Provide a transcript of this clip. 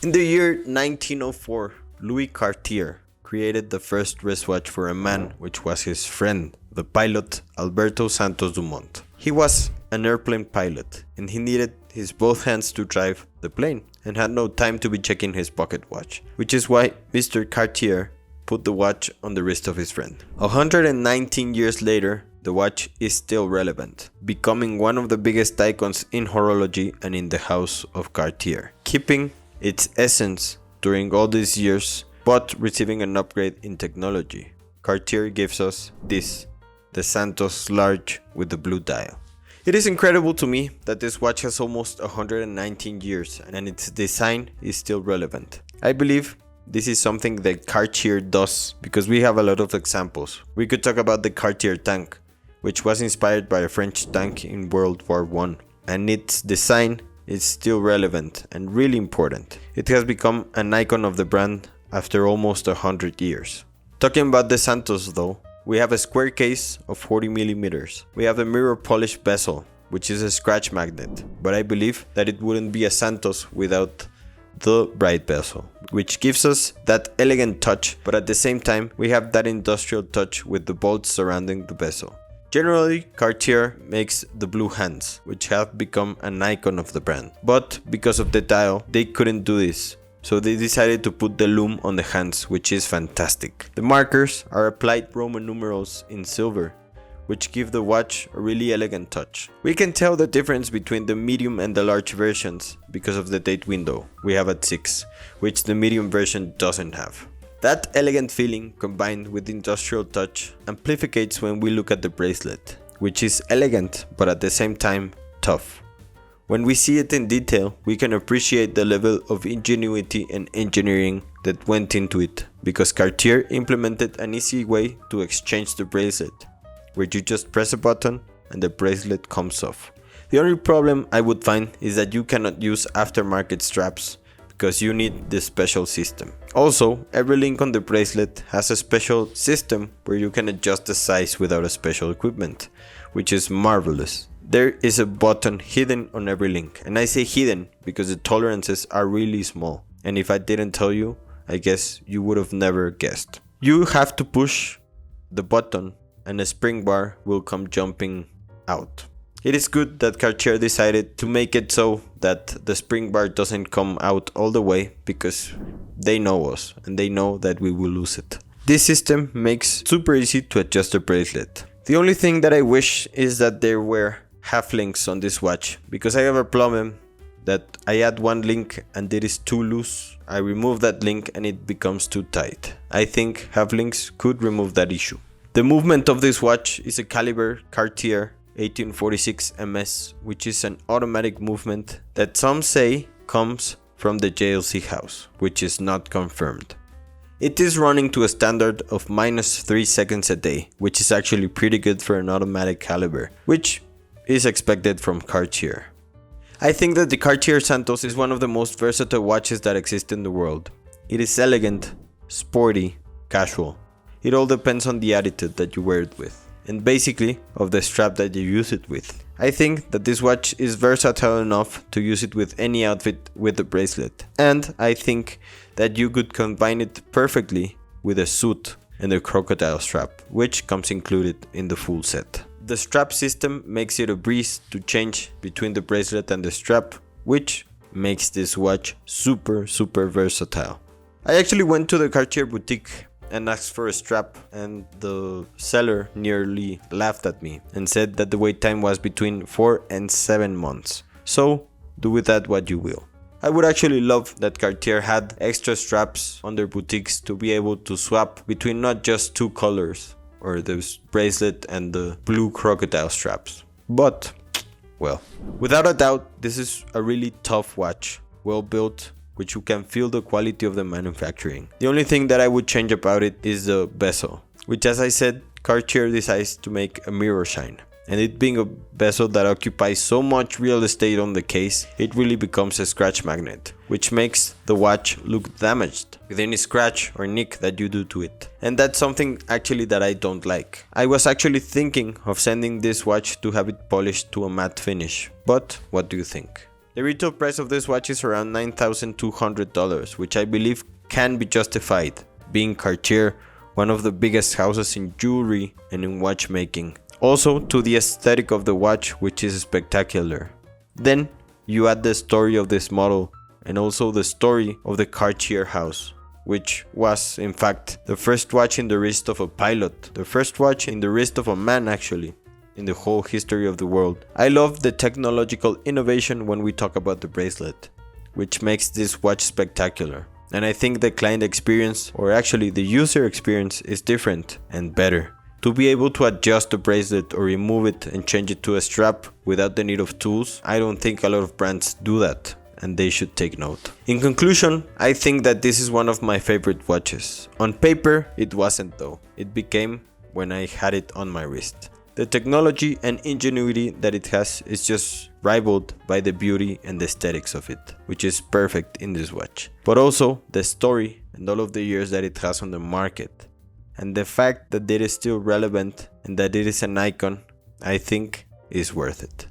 In the year 1904, Louis Cartier created the first wristwatch for a man, which was his friend, the pilot Alberto Santos Dumont. He was an airplane pilot, and he needed his both hands to drive the plane, and had no time to be checking his pocket watch, which is why Mr. Cartier put the watch on the wrist of his friend. 119 years later, the watch is still relevant, becoming one of the biggest icons in horology and in the house of Cartier, keeping its essence during all these years, but receiving an upgrade in technology. Cartier gives us this, the Santos Large with the blue dial. It is incredible to me that this watch has almost 119 years and its design is still relevant. I believe this is something that Cartier does because we have a lot of examples. We could talk about the Cartier tank, which was inspired by a French tank in World War I, and its design is still relevant and really important. It has become an icon of the brand after almost 100 years. Talking about the Santos though, we have a square case of 40mm. We have a mirror polished bezel, which is a scratch magnet, but I believe that it wouldn't be a Santos without the bright bezel, which gives us that elegant touch, but at the same time we have that industrial touch with the bolts surrounding the bezel. Generally, Cartier makes the blue hands, which have become an icon of the brand, but because of the dial, they couldn't do this. So they decided to put the lume on the hands, which is fantastic. The markers are applied Roman numerals in silver, which give the watch a really elegant touch. We can tell the difference between the medium and the large versions because of the date window we have at 6, which the medium version doesn't have. That elegant feeling combined with industrial touch amplificates when we look at the bracelet, which is elegant but at the same time tough. When we see it in detail, we can appreciate the level of ingenuity and engineering that went into it, because Cartier implemented an easy way to exchange the bracelet, where you just press a button and the bracelet comes off. The only problem I would find is that you cannot use aftermarket straps because you need this special system. Also, every link on the bracelet has a special system where you can adjust the size without a special equipment, which is marvelous. There is a button hidden on every link, and I say hidden because the tolerances are really small, and if I didn't tell you, I guess you would have never guessed. You have to push the button and a spring bar will come jumping out. It is good that Cartier decided to make it so that the spring bar doesn't come out all the way, because they know us and they know that we will lose it. This system makes it super easy to adjust the bracelet. The only thing that I wish is that there were half links on this watch, because I have a problem that I add one link and it is too loose. I remove that link and it becomes too tight. I think half links could remove that issue. The movement of this watch is a caliber Cartier 1846 MS, which is an automatic movement that some say comes from the JLC house, which is not confirmed. It is running to a standard of -3 seconds a day, which is actually pretty good for an automatic caliber, which is expected from Cartier. I think that the Cartier Santos is one of the most versatile watches that exist in the world. It is elegant, sporty, casual. It all depends on the attitude that you wear it with, and basically of the strap that you use it with. I think that this watch is versatile enough to use it with any outfit with the bracelet, and I think that you could combine it perfectly with a suit and a crocodile strap, which comes included in the full set. The strap system makes it a breeze to change between the bracelet and the strap, which makes this watch super versatile. I actually went to the Cartier boutique and asked for a strap, and the seller nearly laughed at me and said that the wait time was between 4 and 7 months. So do with that what you will. I would actually love that Cartier had extra straps on their boutiques to be able to swap between not just two colors, or the bracelet and the blue crocodile straps. But, well, without a doubt, this is a really tough watch, well built, which you can feel the quality of the manufacturing. The only thing that I would change about it is the bezel, which, as I said, Cartier decides to make a mirror shine. And it being a bezel that occupies so much real estate on the case, it really becomes a scratch magnet, which makes the watch look damaged with any scratch or nick that you do to it. And that's something actually that I don't like. I was actually thinking of sending this watch to have it polished to a matte finish, but what do you think? The retail price of this watch is around $9,200, which I believe can be justified, being Cartier one of the biggest houses in jewelry and in watchmaking. Also to the aesthetic of the watch, which is spectacular. Then you add the story of this model and also the story of the Cartier house, which was in fact the first watch in the wrist of a pilot, the first watch in the wrist of a man actually, in the whole history of the world. I love the technological innovation when we talk about the bracelet, which makes this watch spectacular. And I think the client experience, or actually the user experience, is different and better. To be able to adjust the bracelet or remove it and change it to a strap without the need of tools, I don't think a lot of brands do that, and they should take note. In conclusion, I think that this is one of my favorite watches. On paper, it wasn't though. It became when I had it on my wrist. The technology and ingenuity that it has is just rivaled by the beauty and the aesthetics of it, which is perfect in this watch. But also the story and all of the years that it has on the market, and the fact that it is still relevant and that it is an icon, I think is worth it.